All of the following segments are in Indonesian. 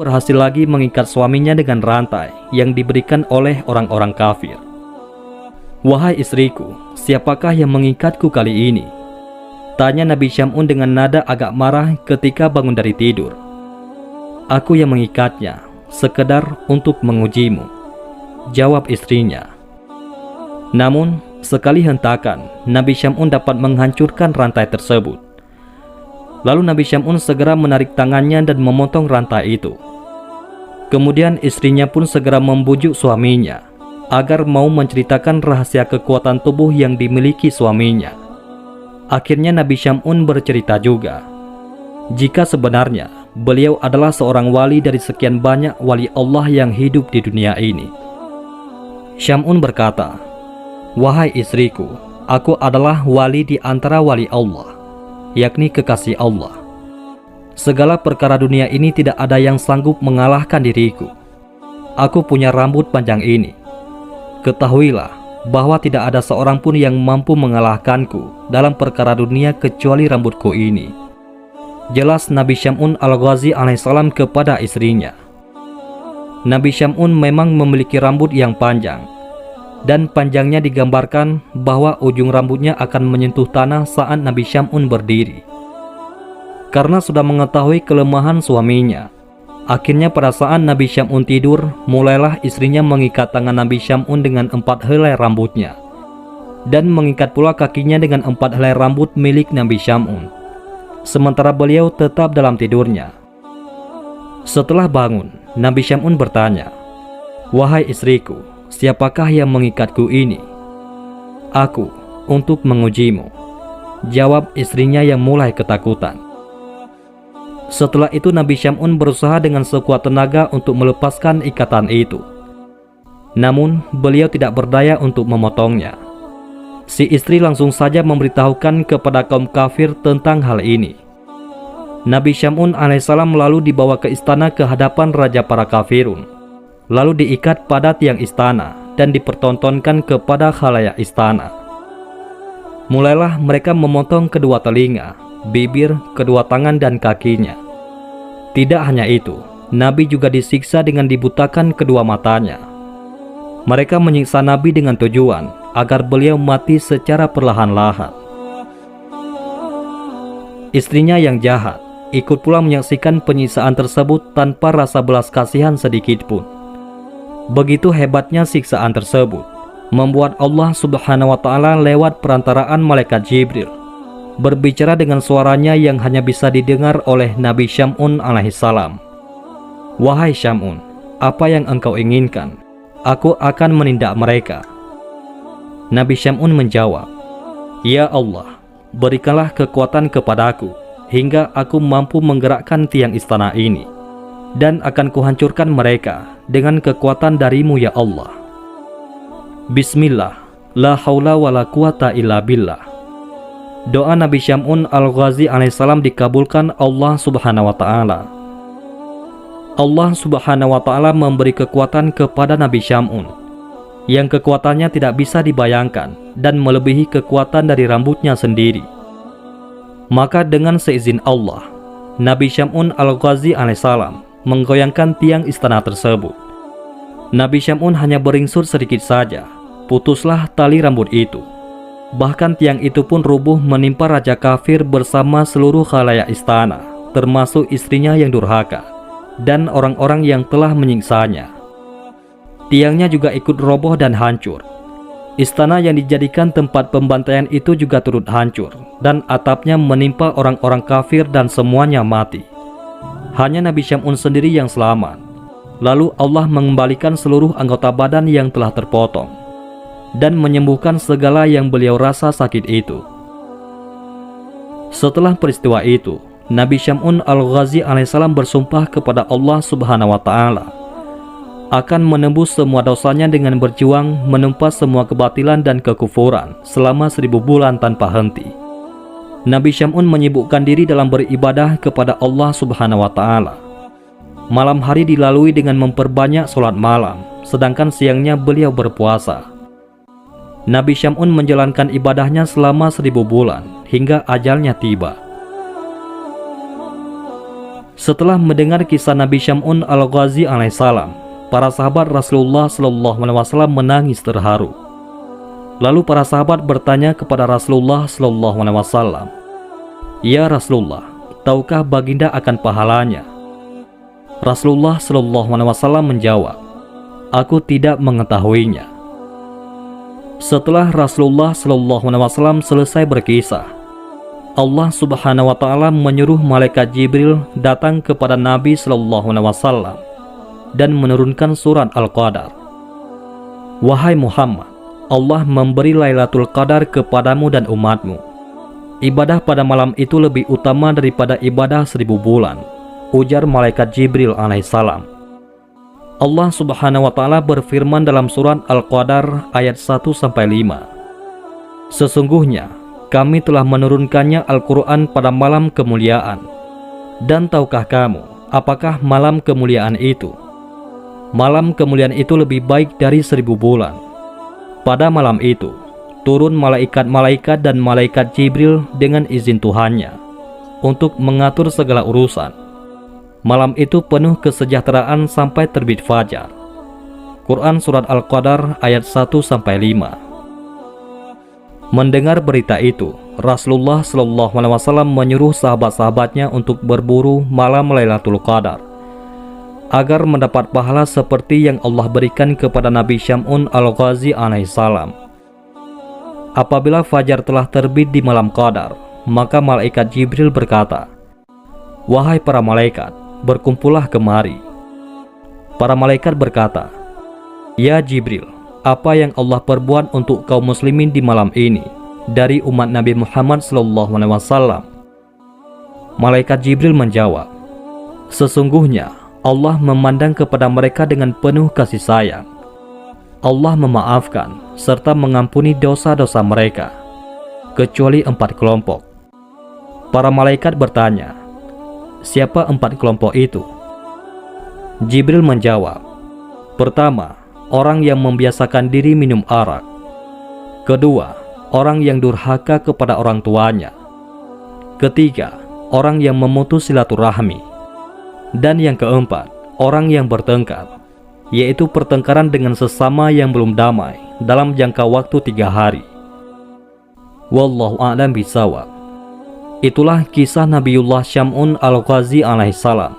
berhasil lagi mengikat suaminya dengan rantai yang diberikan oleh orang-orang kafir. "Wahai istriku, siapakah yang mengikatku kali ini?" tanya Nabi Syam'un dengan nada agak marah ketika bangun dari tidur. "Aku yang mengikatnya, sekedar untuk mengujimu," jawab istrinya. Namun, sekali hentakan, Nabi Syam'un dapat menghancurkan rantai tersebut. Lalu Nabi Syam'un segera menarik tangannya dan memotong rantai itu. Kemudian istrinya pun segera membujuk suaminya agar mau menceritakan rahasia kekuatan tubuh yang dimiliki suaminya. Akhirnya Nabi Syam'un bercerita juga jika sebenarnya beliau adalah seorang wali dari sekian banyak wali Allah yang hidup di dunia ini. Syam'un berkata, "Wahai istriku, aku adalah wali di antara wali Allah, yakni kekasih Allah. Segala perkara dunia ini tidak ada yang sanggup mengalahkan diriku. Aku punya rambut panjang ini. Ketahuilah bahwa tidak ada seorang pun yang mampu mengalahkanku dalam perkara dunia kecuali rambutku ini." Jelas Nabi Syam'un al-Ghazi alaihissalam kepada istrinya. Nabi Syam'un memang memiliki rambut yang panjang, dan panjangnya digambarkan bahwa ujung rambutnya akan menyentuh tanah saat Nabi Syam'un berdiri. Karena sudah mengetahui kelemahan suaminya, akhirnya pada saat Nabi Syam'un tidur, mulailah istrinya mengikat tangan Nabi Syam'un dengan 4 helai rambutnya, dan mengikat pula kakinya dengan 4 helai rambut milik Nabi Syam'un, sementara beliau tetap dalam tidurnya. Setelah bangun, Nabi Syam'un bertanya, "Wahai istriku, siapakah yang mengikatku ini?" "Aku, untuk mengujimu," jawab istrinya yang mulai ketakutan. Setelah itu Nabi Syam'un berusaha dengan sekuat tenaga untuk melepaskan ikatan itu. Namun beliau tidak berdaya untuk memotongnya. Si istri langsung saja memberitahukan kepada kaum kafir tentang hal ini. Nabi Syam'un alaihissalam lalu dibawa ke istana ke hadapan raja para kafirun, lalu diikat pada tiang istana dan dipertontonkan kepada khalayak istana. Mulailah mereka memotong kedua telinga, bibir, kedua tangan dan kakinya. Tidak hanya itu, Nabi juga disiksa dengan dibutakan kedua matanya. Mereka menyiksa Nabi dengan tujuan agar beliau mati secara perlahan-lahan. Istrinya yang jahat ikut pula menyaksikan penyiksaan tersebut tanpa rasa belas kasihan sedikit pun. Begitu hebatnya siksaan tersebut membuat Allah Subhanahu wa Ta'ala lewat perantaraan malaikat Jibril berbicara dengan suaranya yang hanya bisa didengar oleh Nabi Syam'un alaihissalam. "Wahai Syam'un, apa yang engkau inginkan? Aku akan menindak mereka." Nabi Syam'un menjawab, "Ya Allah, berikanlah kekuatan kepadaku hingga aku mampu menggerakkan tiang istana ini, dan akan kuhancurkan mereka dengan kekuatan darimu ya Allah." Bismillah, la haula wa la quwata illa billah. Doa Nabi Syam'un al-Ghazi alaihissalam dikabulkan Allah Subhanahu wa Ta'ala. Allah Subhanahu wa Ta'ala memberi kekuatan kepada Nabi Syam'un yang kekuatannya tidak bisa dibayangkan dan melebihi kekuatan dari rambutnya sendiri. Maka dengan seizin Allah, Nabi Syam'un al-Ghazi alaihissalam menggoyangkan tiang istana tersebut. Nabi Syam'un hanya beringsut sedikit saja, putuslah tali rambut itu. Bahkan tiang itu pun rubuh menimpa raja kafir bersama seluruh khalayak istana, termasuk istrinya yang durhaka dan orang-orang yang telah menyiksanya. Tiangnya juga ikut roboh dan hancur. Istana yang dijadikan tempat pembantaian itu juga turut hancur, dan atapnya menimpa orang-orang kafir dan semuanya mati. Hanya Nabi Syam'un sendiri yang selamat. Lalu Allah mengembalikan seluruh anggota badan yang telah terpotong dan menyembuhkan segala yang beliau rasa sakit itu. Setelah peristiwa itu, Nabi Syam'un al-Ghazi alaihissalam bersumpah kepada Allah Subhanahu wa Ta'ala akan menembus semua dosanya dengan berjuang menumpas semua kebatilan dan kekufuran selama 1000 bulan tanpa henti. Nabi Syam'un menyibukkan diri dalam beribadah kepada Allah Subhanahu wa Ta'ala. Malam hari dilalui dengan memperbanyak sholat malam, sedangkan siangnya beliau berpuasa. Nabi Syam'un menjalankan ibadahnya selama 1000 bulan hingga ajalnya tiba. Setelah mendengar kisah Nabi Syam'un al-Ghazi alaihissalam, para sahabat Rasulullah SAW menangis terharu. Lalu para sahabat bertanya kepada Rasulullah SAW, "Ya Rasulullah, tahukah baginda akan pahalanya?" Rasulullah SAW menjawab, "Aku tidak mengetahuinya." Setelah Rasulullah SAW selesai berkisah, Allah Subhanahu wa Ta'ala menyuruh malaikat Jibril datang kepada Nabi SAW dan menurunkan surat Al-Qadar. "Wahai Muhammad, Allah memberi Lailatul Qadar kepadamu dan umatmu. Ibadah pada malam itu lebih utama daripada ibadah 1000 bulan," ujar malaikat Jibril alaihissalam. Allah Subhanahu wa Ta'ala berfirman dalam surat Al-Qadar ayat 1-5, "Sesungguhnya kami telah menurunkannya Al-Quran pada malam kemuliaan. Dan tahukah kamu, apakah malam kemuliaan itu? Malam kemuliaan itu lebih baik dari 1000 bulan. Pada malam itu, turun malaikat-malaikat dan malaikat Jibril dengan izin Tuhannya untuk mengatur segala urusan. Malam itu penuh kesejahteraan sampai terbit fajar." Quran Surat Al-Qadar ayat 1-5. Mendengar berita itu, Rasulullah SAW menyuruh sahabat-sahabatnya untuk berburu malam Lailatul Qadar agar mendapat pahala seperti yang Allah berikan kepada Nabi Syam'un al-Ghazi alaihissalam. Apabila fajar telah terbit di malam Qadar, maka malaikat Jibril berkata, "Wahai para malaikat, berkumpullah kemari." Para malaikat berkata, "Ya Jibril, apa yang Allah perbuat untuk kaum muslimin di malam ini dari umat Nabi Muhammad SAW?" Malaikat Jibril menjawab, "Sesungguhnya Allah memandang kepada mereka dengan penuh kasih sayang. Allah memaafkan serta mengampuni dosa-dosa mereka, kecuali 4 kelompok." Para malaikat bertanya, "Siapa 4 kelompok itu?" Jibril menjawab, "Pertama, orang yang membiasakan diri minum arak. Kedua, orang yang durhaka kepada orang tuanya. Ketiga, orang yang memutus silaturahmi. Dan yang keempat, orang yang bertengkar, yaitu pertengkaran dengan sesama yang belum damai dalam jangka waktu 3 hari. Wallahu a'lam bishawab. Itulah kisah Nabiullah Syam'un al-Ghazi alaihissalam.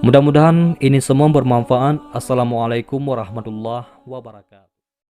Mudah-mudahan ini semua bermanfaat. Assalamualaikum warahmatullahi wabarakatuh.